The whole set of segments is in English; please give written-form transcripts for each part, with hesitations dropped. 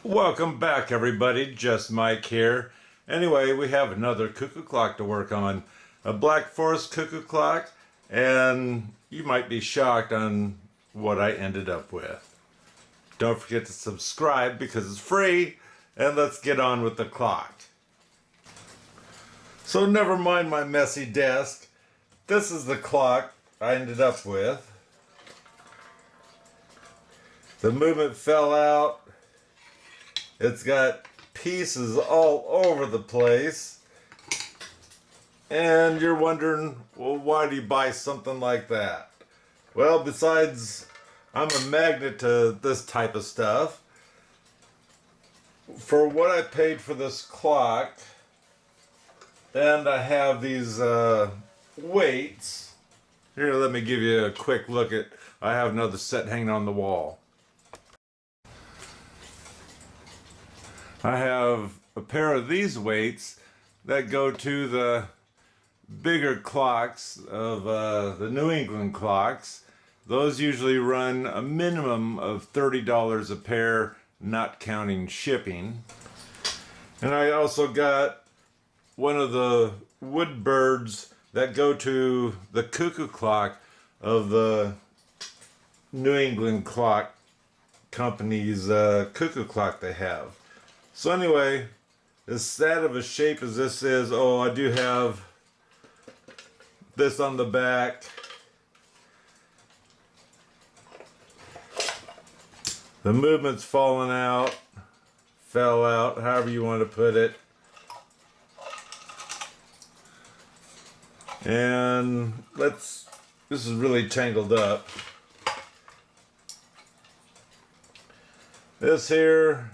Welcome back, everybody. Just Mike here. Anyway, we have another cuckoo clock to work on. A Black Forest cuckoo clock, and you might be shocked on what I ended up with. Don't forget to subscribe because it's free, and let's get on with the clock. So never mind my messy desk. This is the clock I ended up with. The movement fell out. It's got pieces all over the place. And you're wondering, well, why do you buy something like that? Well, besides I'm a magnet to this type of stuff, for what I paid for this clock, and I have these weights. Here, let me give you a quick look at, I have another set hanging on the wall. I have a pair of these weights that go to the bigger clocks of the New England clocks. Those usually run a minimum of $30 a pair, not counting shipping. And I also got one of the wood birds that go to the Cuckoo Clock of the New England clock company's cuckoo clock they have. So anyway, as sad of a shape as this is, oh, I do have this on the back. The movement's fallen out, fell out, however you want to put it. And this is really tangled up. This here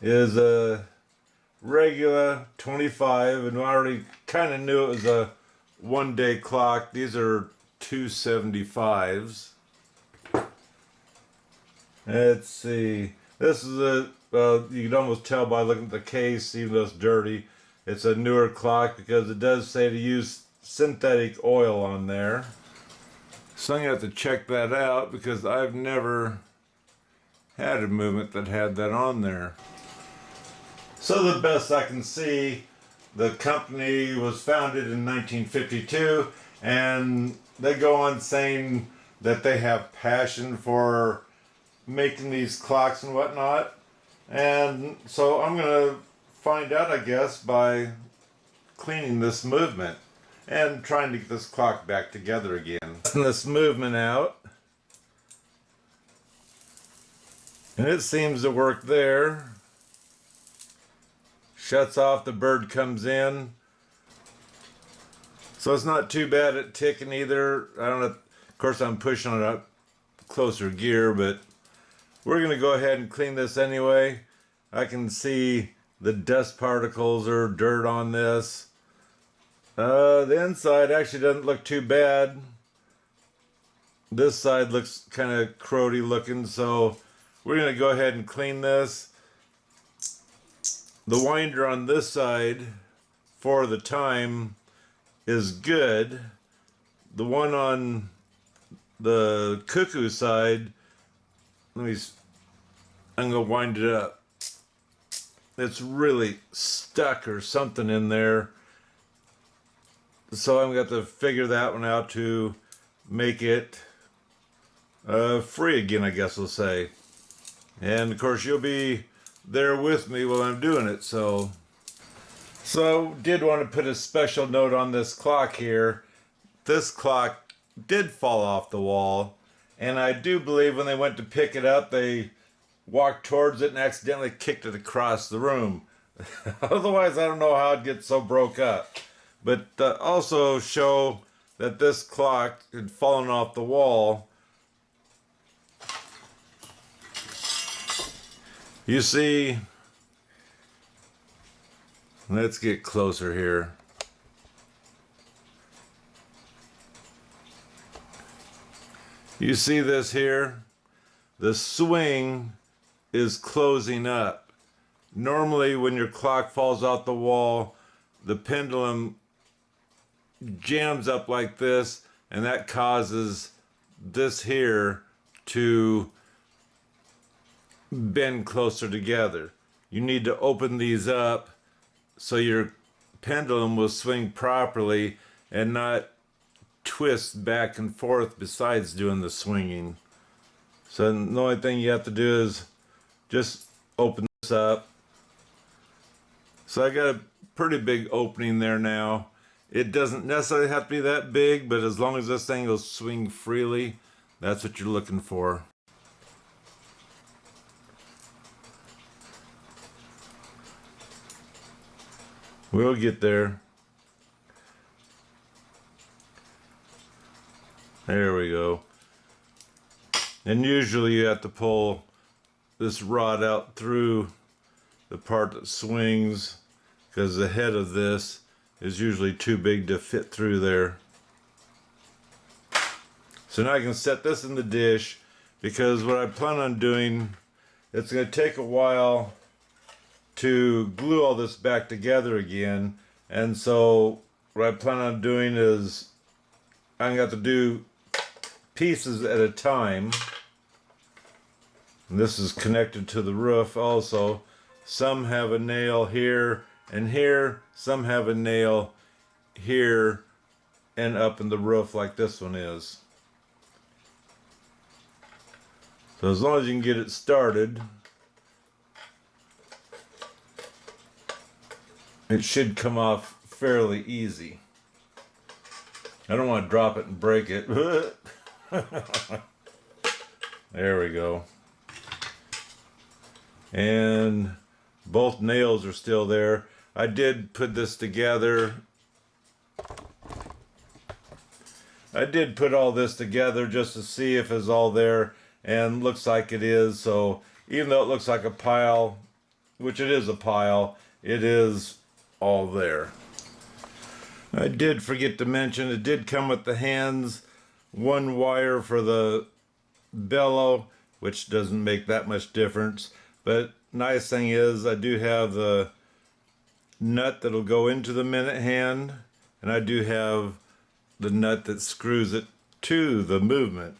is a regular 25, and I already kind of knew it was a one-day clock. These are 275s. Let's see. This is you can almost tell by looking at the case, even though it's dirty, it's a newer clock because it does say to use synthetic oil on there. So I'm going to have to check that out because I've never had a movement that had that on there. So the best I can see, the company was founded in 1952, and they go on saying that they have passion for making these clocks and whatnot. And so I'm going to find out, I guess, by cleaning this movement and trying to get this clock back together again. Testing this movement out, and it seems to work there. Shuts off, the bird comes in. So it's not too bad at ticking either. I don't know, of course I'm pushing it up closer gear, but we're going to go ahead and clean this anyway. I can see the dust particles or dirt on this. The inside actually doesn't look too bad. This side looks kind of cruddy looking, so we're going to go ahead and clean this. The winder on this side for the time is good. The one on the cuckoo side, I'm going to wind it up. It's really stuck or something in there. So I'm going to have to figure that one out to make it free again, I guess we'll say. And of course you'll be there with me while I'm doing it. So did want to put a special note on this clock here. This clock did fall off the wall, and I do believe when they went to pick it up, they walked towards it and accidentally kicked it across the room. Otherwise, I don't know how it gets so broke up. But also show that this clock had fallen off the wall. You see, let's get closer here. You see this here? The swing is closing up. Normally when your clock falls off the wall, the pendulum jams up like this, and that causes this here to bend closer together. You need to open these up so your pendulum will swing properly and not twist back and forth besides doing the swinging. So the only thing you have to do is just open this up. So I got a pretty big opening there now. It doesn't necessarily have to be that big, but as long as this thing will swing freely, that's what you're looking for. We'll get there. There we go. And usually you have to pull this rod out through the part that swings, because the head of this is usually too big to fit through there. So now I can set this in the dish, because what I plan on doing, it's going to take a while to glue all this back together again. And so what I plan on doing is I'm going to have to do pieces at a time. And this is connected to the roof also. Some have a nail here and here. Some have a nail here and up in the roof like this one is. So as long as you can get it started, it should come off fairly easy. I don't want to drop it and break it. There we go. And both nails are still there. I did put this together. I did put all this together just to see if it's all there, and looks like it is. So even though it looks like a pile, which it is a pile, it is all there. I did forget to mention, it did come with the hands, one wire for the bellow, which doesn't make that much difference. But nice thing is I do have the nut that'll go into the minute hand, and I do have the nut that screws it to the movement.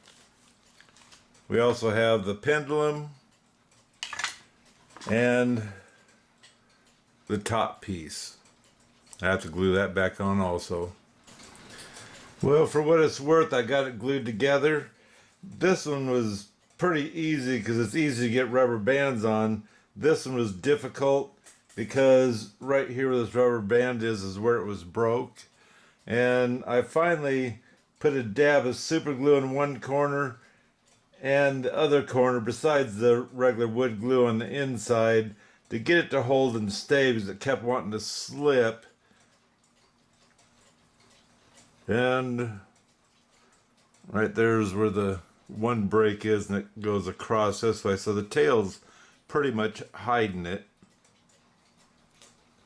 We also have the pendulum and the top piece. I have to glue that back on also. Well, for what it's worth, I got it glued together. This one was pretty easy because it's easy to get rubber bands on. This one was difficult because right here where this rubber band is where it was broke. And I finally put a dab of super glue in one corner and the other corner besides the regular wood glue on the inside to get it to hold and stay, because it kept wanting to slip. And right there's where the one break is, and it goes across this way, so the tail's pretty much hiding it.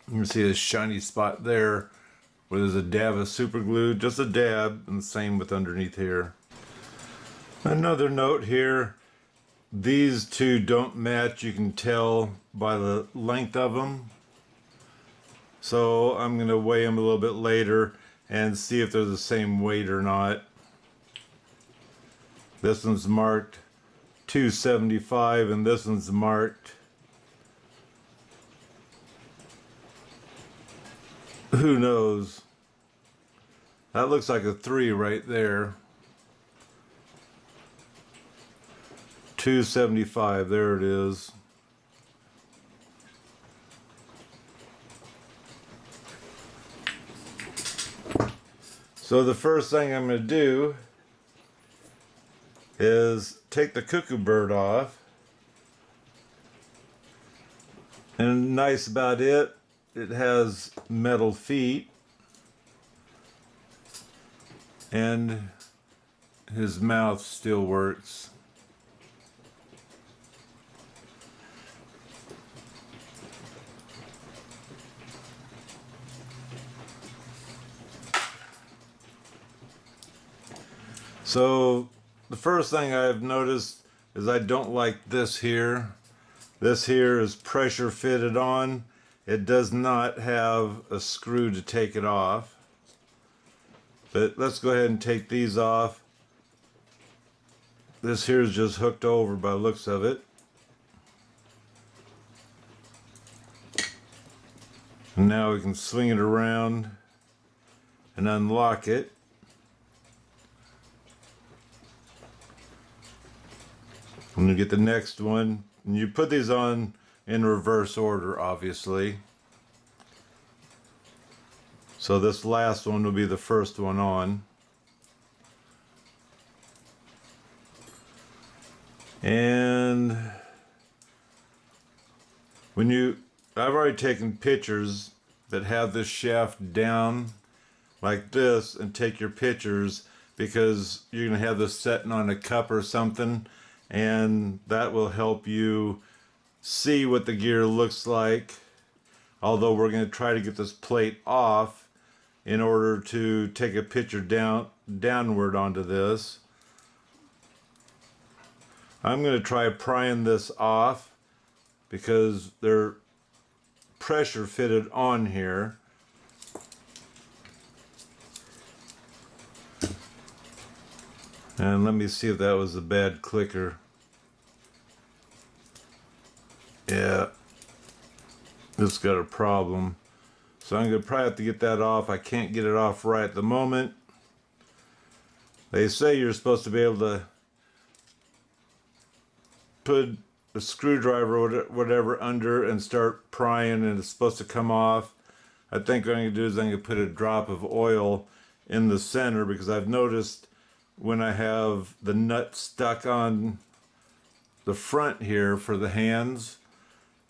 You can see this shiny spot there where there's a dab of super glue, just a dab, and the same with underneath here. Another note here, these two don't match. You can tell by the length of them. So I'm going to weigh them a little bit later and see if they're the same weight or not. This one's marked 275 and this one's marked, who knows? That looks like a 3 right there. 275, there it is. So the first thing I'm going to do is take the cuckoo bird off. And nice about it, it has metal feet. And his mouth still works. So the first thing I've noticed is I don't like this here. This here is pressure fitted on. It does not have a screw to take it off. But let's go ahead and take these off. This here is just hooked over by the looks of it. And now we can swing it around and unlock it. And you get the next one. And you put these on in reverse order, obviously. So this last one will be the first one on. And I've already taken pictures that have this shaft down like this, and take your pictures because you're going to have this setting on a cup or something, and that will help you see what the gear looks like. Although we're going to try to get this plate off in order to take a picture downward onto this. I'm going to try prying this off because they're pressure fitted on here. And let me see if that was a bad clicker. Yeah, it's got a problem. So I'm going to probably have to get that off. I can't get it off right at the moment. They say you're supposed to be able to put a screwdriver or whatever under and start prying, and it's supposed to come off. I think what I'm going to do is I'm going to put a drop of oil in the center, because I've noticed when I have the nut stuck on the front here for the hands,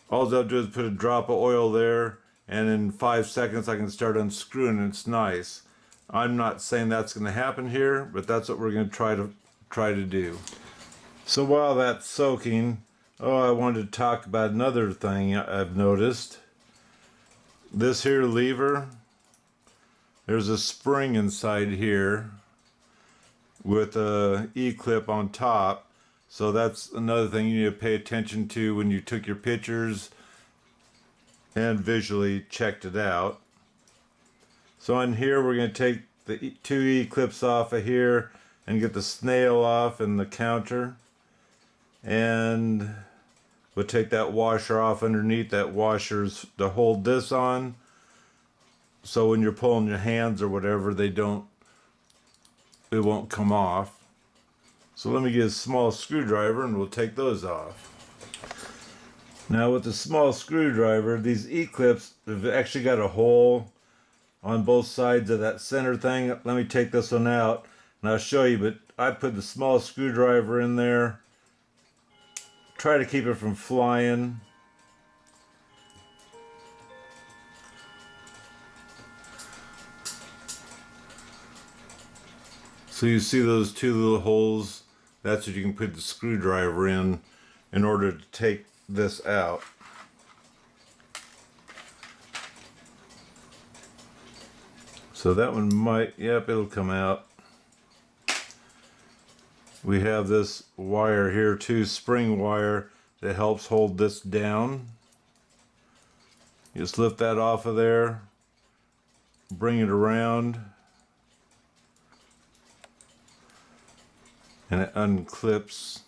all I'll do is put a drop of oil there, and in 5 seconds I can start unscrewing, and it's nice. I'm not saying that's going to happen here, but that's what we're going to try to do. So while that's soaking, I wanted to talk about another thing I've noticed. This here lever, there's a spring inside here with a E-clip on top. So that's another thing you need to pay attention to when you took your pictures and visually checked it out. So on here we're going to take the two E-clips off of here and get the snail off and the counter. And we'll take that washer off underneath. That washer's to hold this on, so when you're pulling your hands or whatever, it won't come off. So let me get a small screwdriver and we'll take those off. Now with the small screwdriver, these E-clips have actually got a hole on both sides of that center thing. Let me take this one out and I'll show you, but I put the small screwdriver in there. Try to keep it from flying. So you see those two little holes? That's what you can put the screwdriver in order to take this out. So that one might, yep, it'll come out. We have this wire here too, spring wire, that helps hold this down. Just lift that off of there, bring it around, and it unclips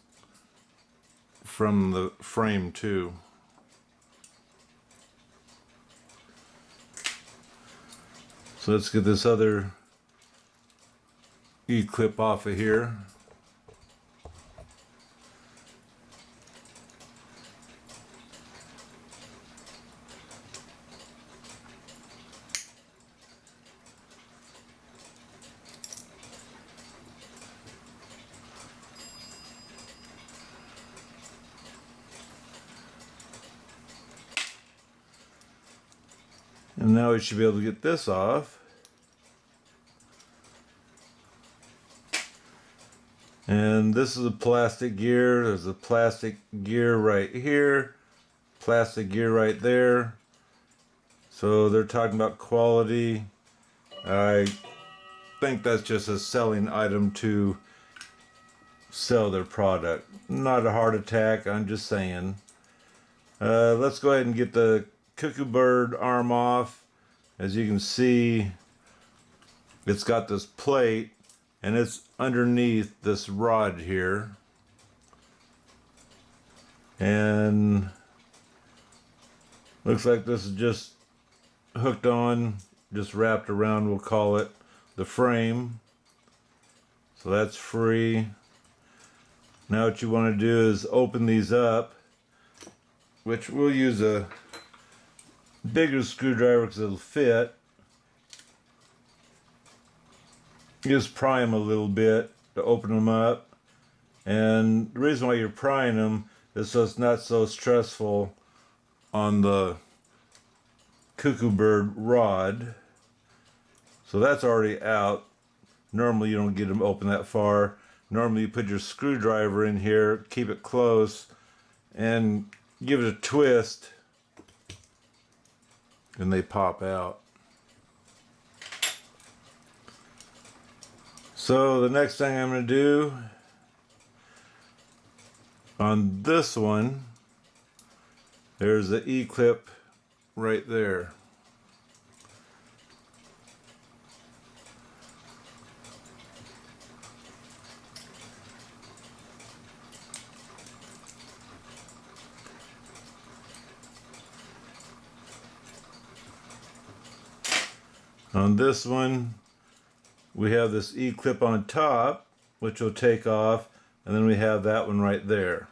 from the frame too. So let's get this other E-clip off of here. And now we should be able to get this off. And this is a plastic gear. There's a plastic gear right here, plastic gear right there. So they're talking about quality. I think that's just a selling item to sell their product. Not a heart attack, I'm just saying. Let's go ahead and get the Cuckoo bird arm off. As you can see, it's got this plate and it's underneath this rod here, and looks like this is just hooked on, just wrapped around, we'll call it the frame. So that's free. Now what you want to do is open these up, which we'll use a bigger screwdriver because it'll fit. Just pry them a little bit to open them up. And the reason why you're prying them is so it's not so stressful on the cuckoo bird rod. So that's already out. Normally you don't get them open that far. Normally you put your screwdriver in here, keep it close, and give it a twist, and they pop out. So the next thing I'm going to do on this one, there's the E-clip right there. On this one, we have this E-clip on top, which will take off, and then we have that one right there.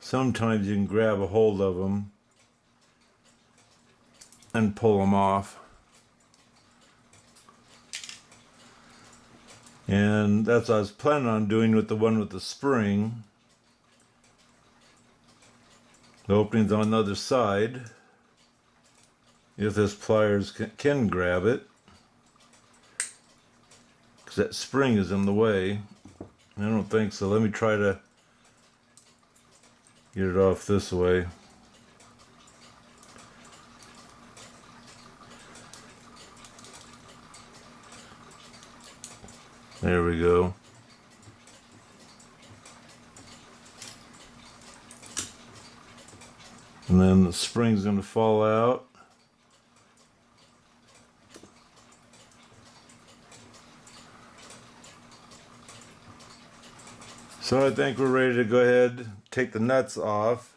Sometimes you can grab a hold of them and pull them off. And that's what I was planning on doing with the one with the spring. The opening's on the other side. If this pliers can grab it, because that spring is in the way. I don't think so. Let me try to get it off this way. There we go. And then the spring's going to fall out. So I think we're ready to go ahead and take the nuts off.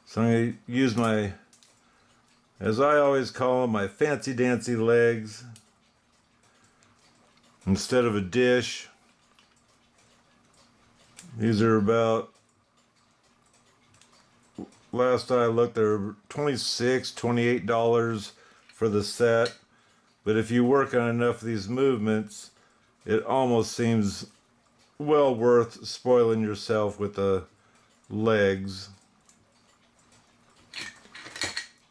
So I'm going to use my, as I always call them, my fancy dancy legs. Instead of a dish. These are about, last I looked, they're $26, $28 for the set. But if you work on enough of these movements, it almost seems well worth spoiling yourself with the legs.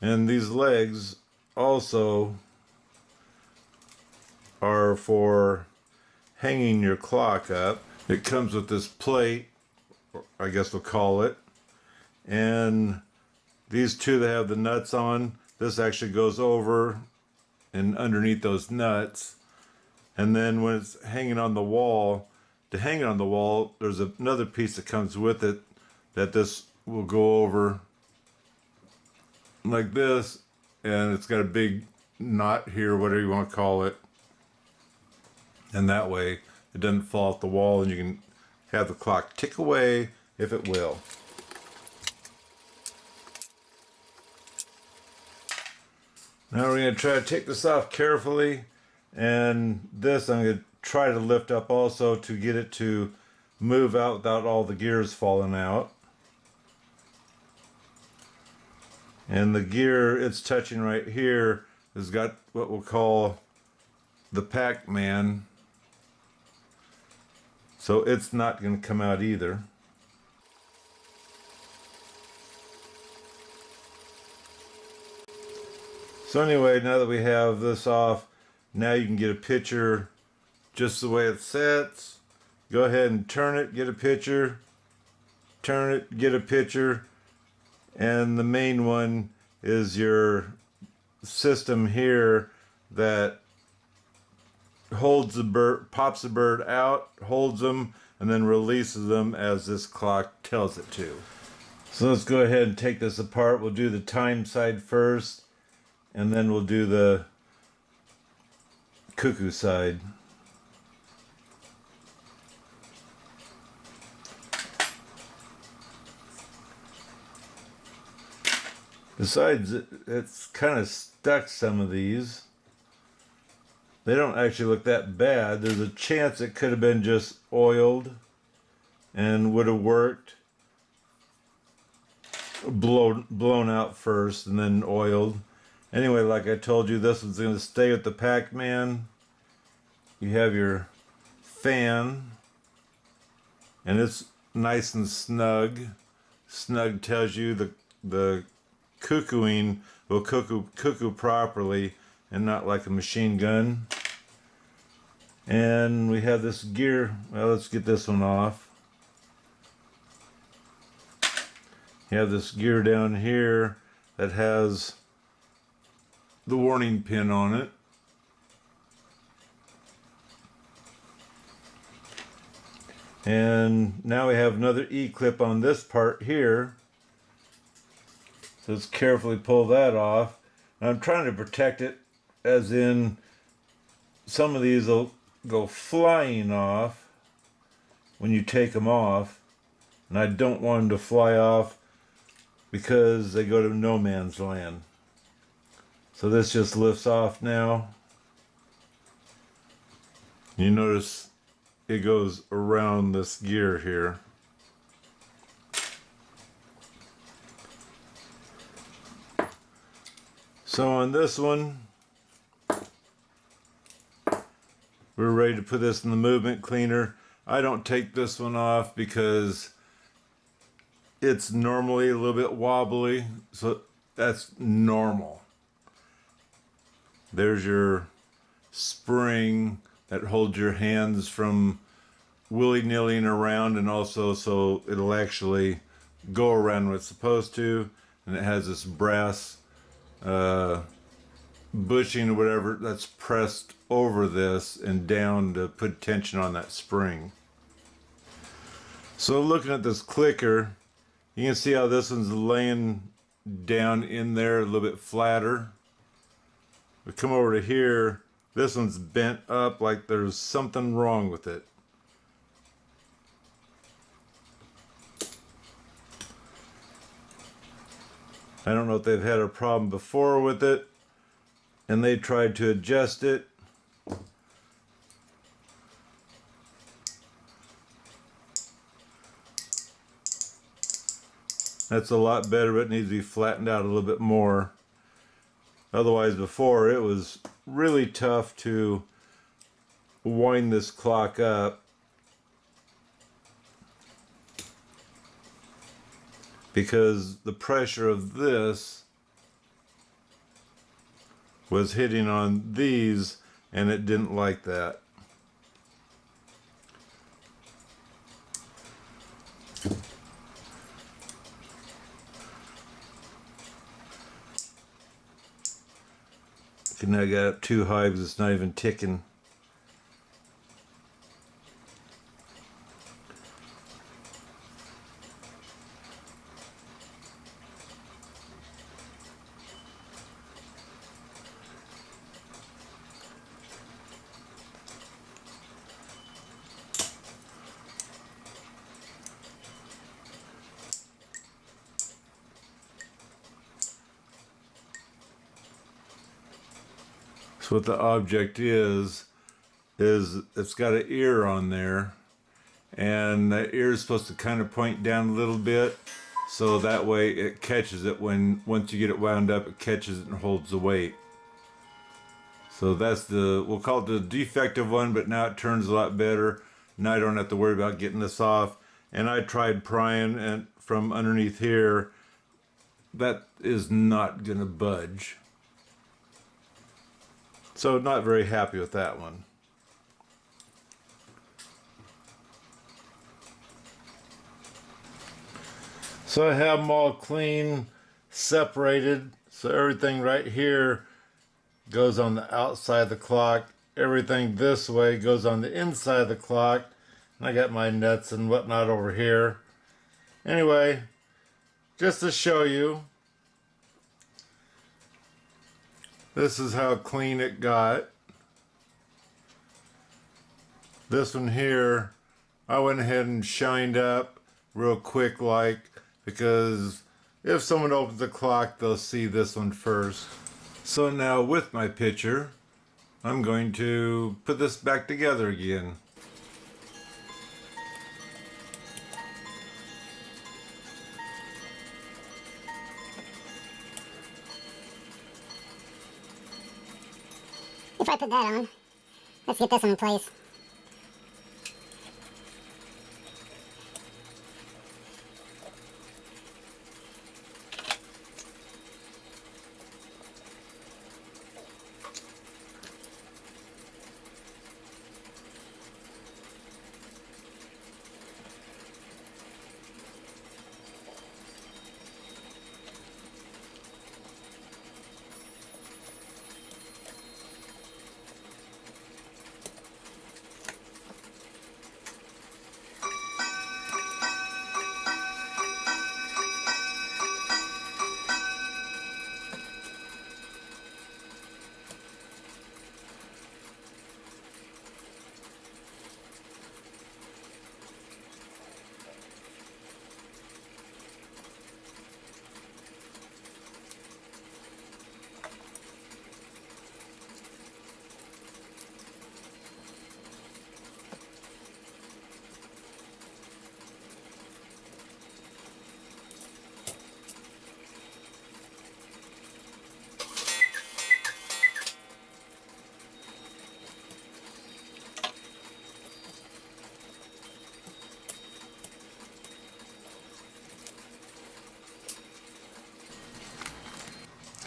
And these legs also are for hanging your clock up. It comes with this plate, I guess we'll call it, and these two that have the nuts on, this actually goes over and underneath those nuts. And then when it's hanging on the wall, to hang it on the wall, there's another piece that comes with it that this will go over like this, and it's got a big knot here, whatever you want to call it. And that way it doesn't fall off the wall, and you can have the clock tick away if it will. Now we're going to try to take this off carefully, and this I'm going to try to lift up also to get it to move out without all the gears falling out. And the gear it's touching right here has got what we'll call the Pac-Man. So it's not going to come out either. So anyway, now that we have this off, now you can get a picture just the way it sets. Go ahead and turn it, get a picture. Turn it, get a picture. And the main one is your system here that holds the bird, pops the bird out, holds them, and then releases them as this clock tells it to. So let's go ahead and take this apart. We'll do the time side first, and then we'll do the cuckoo side. Besides, it's kind of stuck, some of these. They don't actually look that bad. There's a chance it could have been just oiled and would have worked. Blown out first and then oiled. Anyway, like I told you, this one's going to stay with the Pac-Man. You have your fan, and it's nice and snug. Snug tells you the cuckooing will cuckoo properly and not like a machine gun. And we have this gear. Well, let's get this one off. You have this gear down here that has the warning pin on it. And now we have another E-clip on this part here. So let's carefully pull that off. And I'm trying to protect it, as in some of these will go flying off when you take them off. And I don't want them to fly off because they go to no man's land. So this just lifts off now. You notice it goes around this gear here. So on this one, we're ready to put this in the movement cleaner. I don't take this one off because it's normally a little bit wobbly, so that's normal. There's your spring that holds your hands from willy-nillying around, and also so it'll actually go around what it's supposed to. And it has this brass bushing or whatever that's pressed over this and down to put tension on that spring. So looking at this clicker, you can see how this one's laying down in there a little bit flatter. We come over to here, this one's bent up like there's something wrong with it. I don't know if they've had a problem before with it and they tried to adjust it. That's a lot better, but it needs to be flattened out a little bit more. Otherwise, before, it was really tough to wind this clock up because the pressure of this was hitting on these and it didn't like that. Now I got it too high because it's not even ticking. So what the object is it's got an ear on there, and that ear is supposed to kind of point down a little bit, so that way it catches it once you get it wound up, it catches it and holds the weight. So that's we'll call it the defective one, but now it turns a lot better. Now I don't have to worry about getting this off. And I tried prying and from underneath here, that is not gonna budge. So not very happy with that one. So I have them all clean, separated. So everything right here goes on the outside of the clock. Everything this way goes on the inside of the clock. And I got my nuts and whatnot over here. Anyway, just to show you, this is how clean it got. This one here, I went ahead and shined up real quick because if someone opens the clock, they'll see this one first. So now with my picture, I'm going to put this back together again. Before I put that on, let's get this one in place.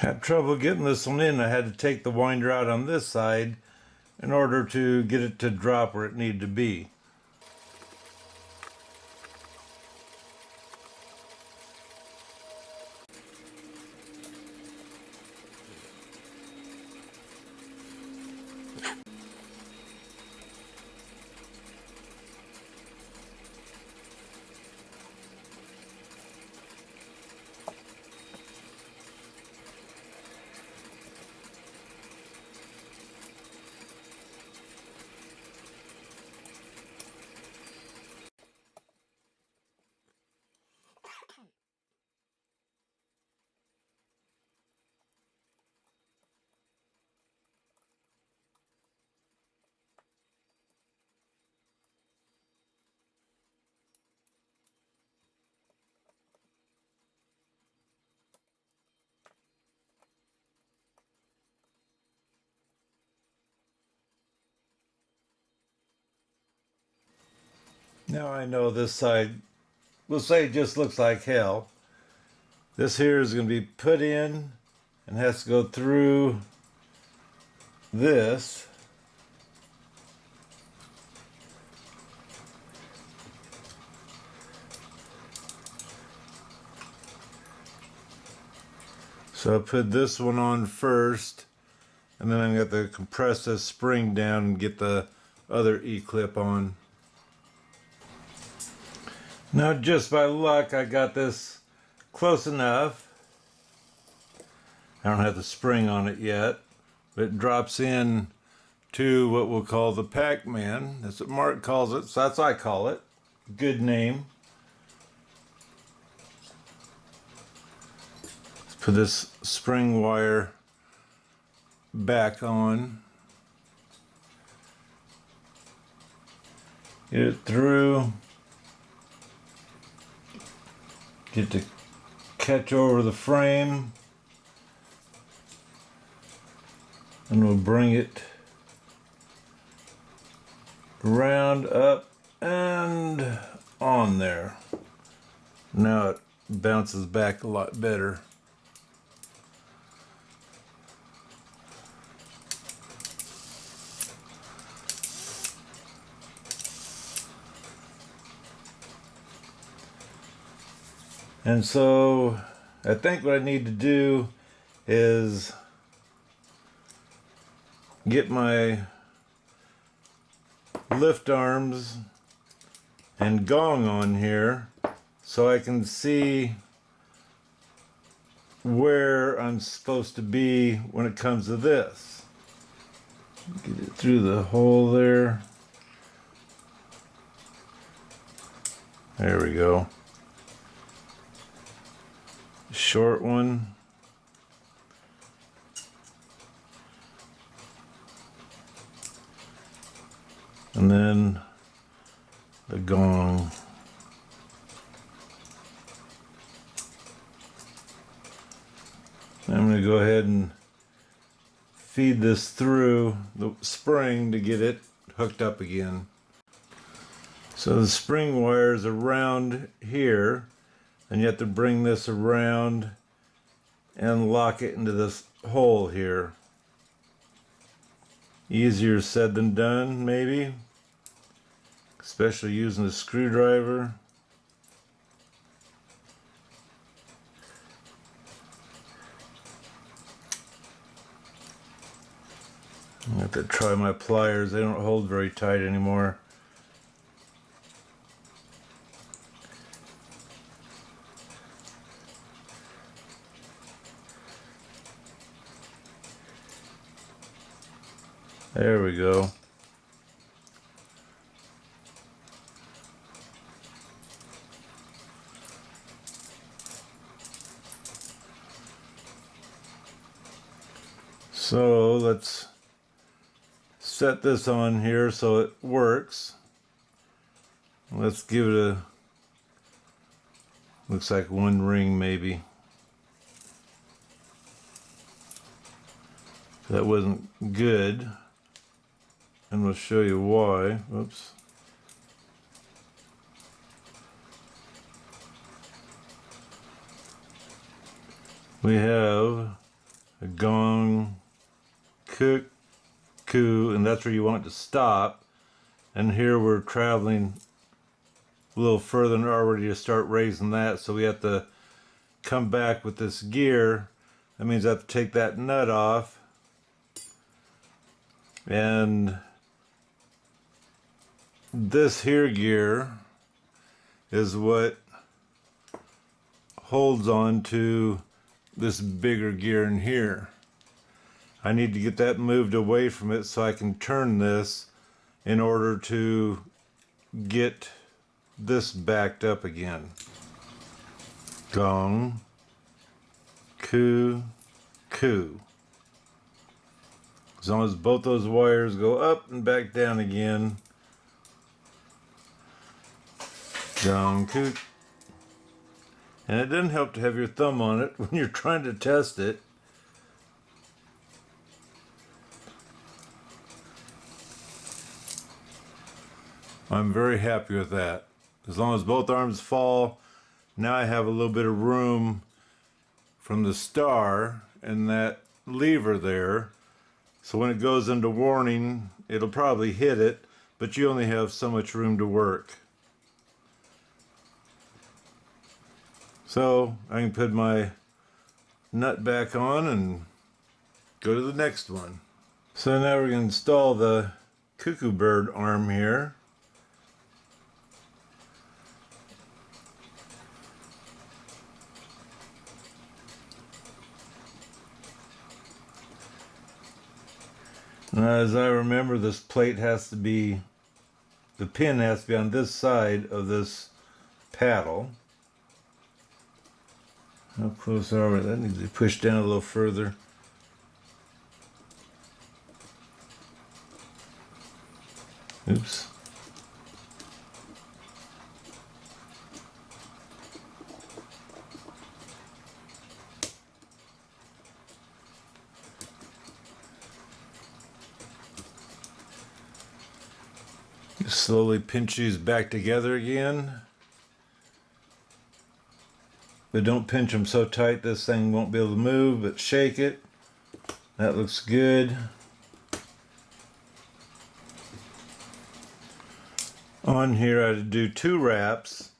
Had trouble getting this one in. I had to take the winder out on this side in order to get it to drop where it needed to be. Now I know this side, we'll say it just looks like hell. This here is going to be put in and has to go through this. So I put this one on first, and then I'm going to have to compress this spring down and get the other E-clip on. Now just by luck I got this close enough. I don't have the spring on it yet, but it drops in to what we'll call the Pac-Man. That's what Mark calls it, so that's what I call it. Good name. Let's put this spring wire back on. Get it through. Get to catch over the frame. And we'll bring it round, up, and on there. Now it bounces back a lot better. And so I think what I need to do is get my lift arms and gong on here so I can see where I'm supposed to be when it comes to this. Get it through the hole there. There we go. short one. And then the gong. I'm going to go ahead and feed this through the spring to get it hooked up again. So the spring wire is around here, and you have to bring this around and lock it into this hole here. Easier said than done, maybe, especially using a screwdriver. I have to try my pliers. They don't hold very tight anymore. There we go. So let's set this on here so it works. Let's give it a, looks like one ring maybe. That wasn't good. And we'll show you why. Oops. We have a gong, cuckoo, and that's where you want it to stop. And here we're traveling a little further and already to start raising that, so we have to come back with this gear. That means I have to take that nut off, and this here gear is what holds on to this bigger gear in here. I need to get that moved away from it so I can turn this in order to get this backed up again. Gong, coo, coo. As long as both those wires go up and back down again. Gong, coo. And it doesn't help to have your thumb on it when you're trying to test it. I'm very happy with that. As long as both arms fall, now I have a little bit of room from the star and that lever there. So when it goes into warning, it'll probably hit it, but you only have so much room to work. So I can put my nut back on and go to the next one. So now we're going to install the cuckoo bird arm here. Now, as I remember, this plate has to be, the pin has to be on this side of this paddle. How close are we? That needs to be pushed down a little further. Oops. Just slowly pinch these back together again. But don't pinch them so tight this thing won't be able to move, but shake it. That looks good. On here I had to do 2 wraps,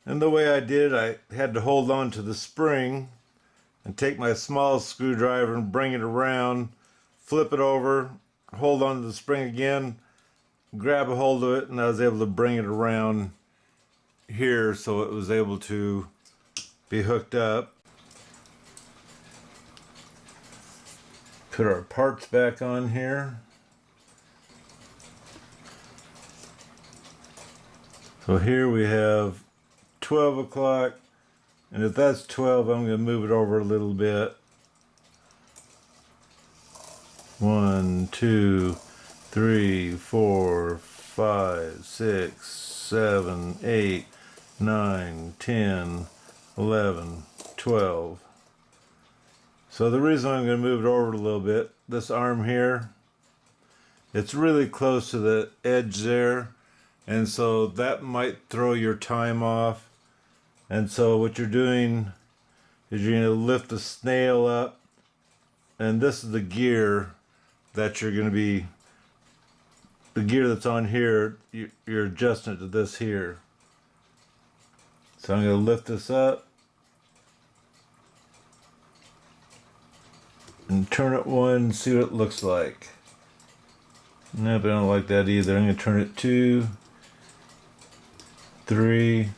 and the way I did, I had to hold on to the spring and take my small screwdriver and bring it around, flip it over, hold on to the spring again, grab a hold of it, and I was able to bring it around here so it was able to be hooked up. Put our parts back on here. So here we have 12 o'clock, And if that's 12, I'm going to move it over a little bit. 1, 2, 3, 4, 5, 6, 7, 8, 9, 10, 11, 12. So the reason I'm going to move it over a little bit, this arm here, it's really close to the edge there, and so that might throw your time off. And so what you're doing is you're going to lift the snail up, and this is the gear that you're going to be, the gear that's on here, you're adjusting it to this here. So I'm going to lift this up and turn it one and see what it looks like. Nope, I don't like that either. I'm going to turn it 2, 3.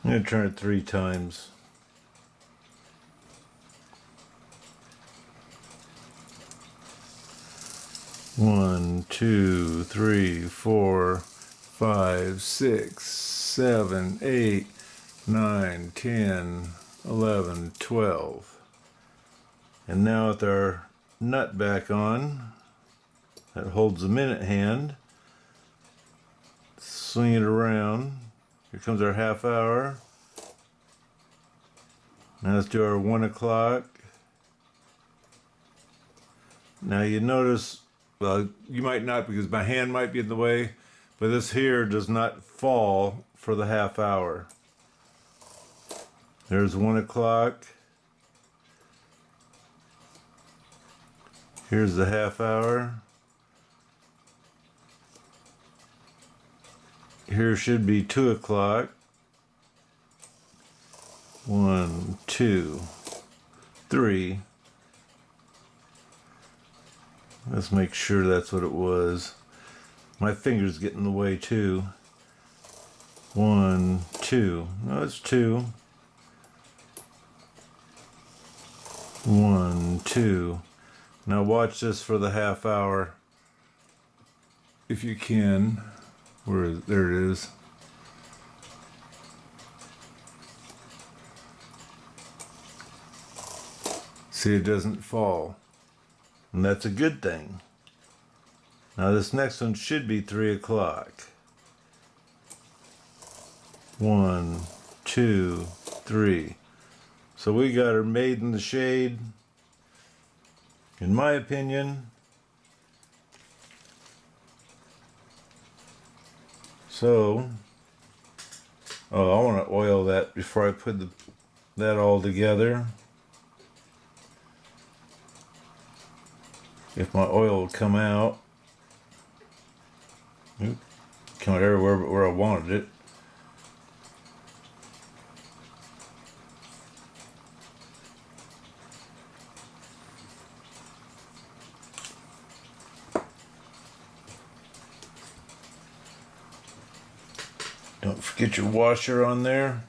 I'm going to turn it 3 times. One, 2, 3, 4, 5, 6, 7, 8, 9, 10, 11, 12. And now with our nut back on, that holds the minute hand, swing it around. Here comes our half hour. Now let's do our 1 o'clock. Now you notice, well, you might not because my hand might be in the way, but this here does not fall for the half hour. There's 1 o'clock. Here's the half hour. Here should be 2 o'clock. 1, 2, 3. Let's make sure that's what it was. My fingers get in the way too. 1, 2. No, it's 2. 1, 2. Now watch this for the half hour. If you can. There it is. See, it doesn't fall. And that's a good thing. Now this next one should be 3 o'clock. 1, 2, 3. So we got her made in the shade. In my opinion. So, I want to oil that before I put that all together. If my oil would come out. Come out everywhere but where I wanted it. Don't forget your washer on there.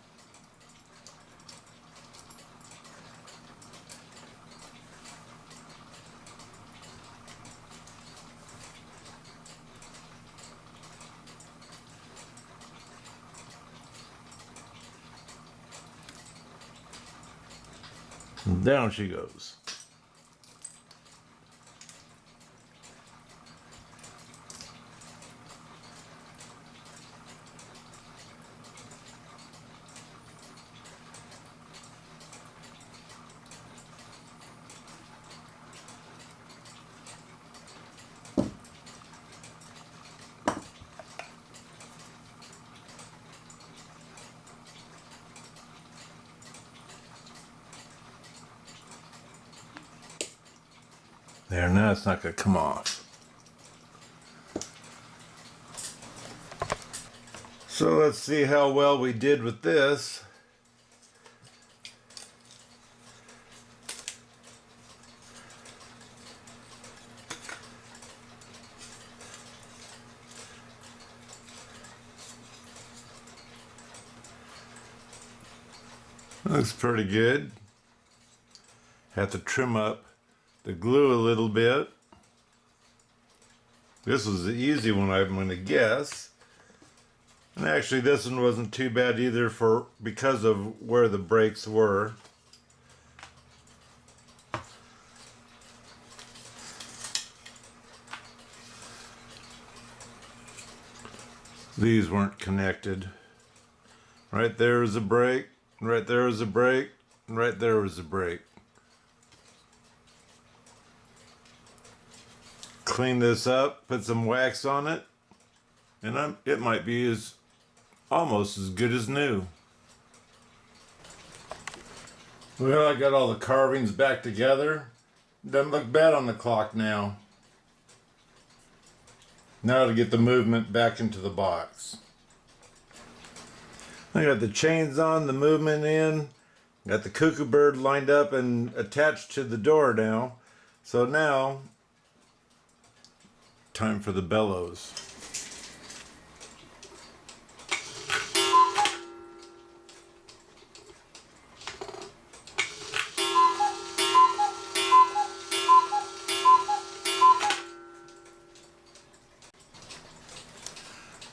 And down she goes. There, now it's not going to come off. So let's see how well we did with this. Looks pretty good. Have to trim up the glue a little bit. This was the easy one, I'm going to guess. And actually this one wasn't too bad either because of where the brakes were. These weren't connected. Right there was a brake, right there was a brake, and right there was a brake. Clean this up, put some wax on it, and it might be almost as good as new. Well, I got all the carvings back together. Doesn't look bad on the clock now. Now to get the movement back into the box. I got the chains on, the movement in, got the cuckoo bird lined up and attached to the door now. So now, time for the bellows.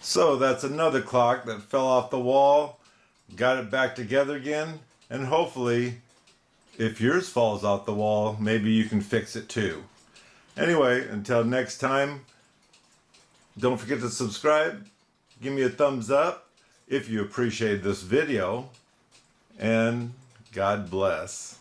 So that's another clock that fell off the wall, got it back together again, and hopefully, if yours falls off the wall, maybe you can fix it too. Anyway, until next time, don't forget to subscribe, give me a thumbs up if you appreciate this video, and God bless.